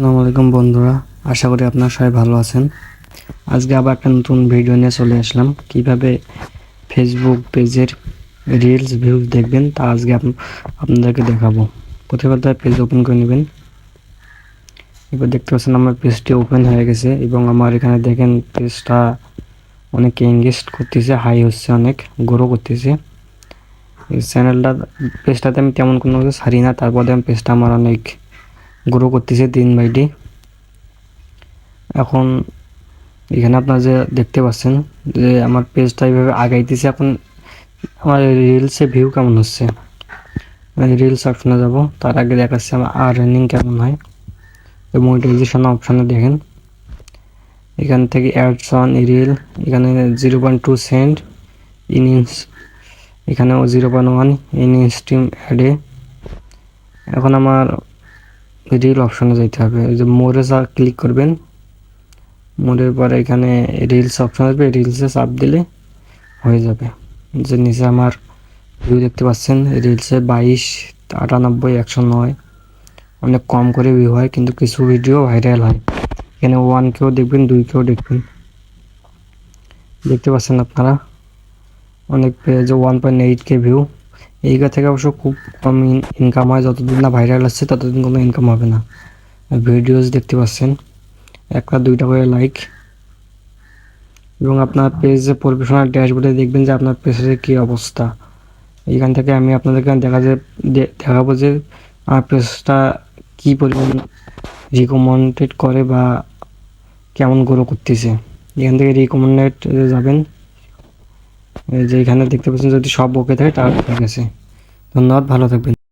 আসসালামু আলাইকুম বন্ধুরা, আশা করি আপনারা সবাই ভালো আছেন। আজকে আবার একটা নতুন ভিডিও নিয়ে চলে আসলাম। কিভাবে ফেসবুক পেজের রিলস ভিউজ দেখবেন তা আজকে আপনাদেরকে দেখাবো। প্রথমে পেজ ওপেন করে নেবেন। এবার দেখতে পাচ্ছেন আমার পেজটি ওপেন হয়ে গেছে এবং আমার এখানে দেখেন পেজটা অনেক এঙ্গেজ করতেছে, হাই হচ্ছে, অনেক গ্রো করতেছে। এই পেজটাতে আমি তেমন কোনো কিছু ছাড়ি না, তারপরে আমি পেজটা আমার অনেক গ্রো করতেছে দিন বাই ডে। এখন এখানে আপনারা যে দেখতে পাচ্ছেন যে আমার পেজটা এইভাবে আগাইতেছে। এখন আমার রিলসে ভিউ কেমন হচ্ছে, রিলস অপশনে যাব। তার আগে দেখাচ্ছে আমার আর্নিং কেমন হয়। মনিটাইজেশন অপশনে দেখেন, এখান থেকে অ্যাডস অন রিল, এখানে 0.2 সেন্ট ইনিংস, এখানেও 0.1 ইন স্ট্রিম অ্যাডে। এখন আমার রিল অপশনে যাইতে হবে, এই যে মোরে ক্লিক করবেন। মোডের পরে এখানে রিলস অপশন আসবে, রিলসে চাপ দিলে হয়ে যাবে। যে নিচে আমার ভিউ দেখতে পাচ্ছেন, রিলসে 22, 98, 109 অনেক কম করে ভিউ হয়, কিন্তু কিছু ভিডিও ভাইরাল হয়। এখানে 1কেও দেখবেন, 2কেও দেখবেন, দেখতে পাচ্ছেন আপনারা। অনেক পেজে 1.8K ভিউ। এইগুলো থেকে অবশ্য খুব কম ইনকাম হয়, যতদিন না ভাইরাল আসছে ততদিন কোনো ইনকাম হবে না। ভিডিওস দেখতে পাচ্ছেন, একটা 2টা করে লাইক। এবং আপনার পেজে প্রফেশনাল ড্যাশবোর্ডে দেখবেন যে আপনার পেজের কী অবস্থা। এইখান থেকে আমি আপনাদেরকে দেখাবো যে আমার পেজটা কী পরিমাণ রিকমেন্ডেড করে বা কেমন গ্রো করতেছে। এখান থেকে রিকমেন্ডেড যাবেন, যে এখানে দেখতে পাচ্ছেন যদি সব ওকে থাকে তাহলে ঠিক আছে। ধন্যবাদ, ভালো থাকবেন।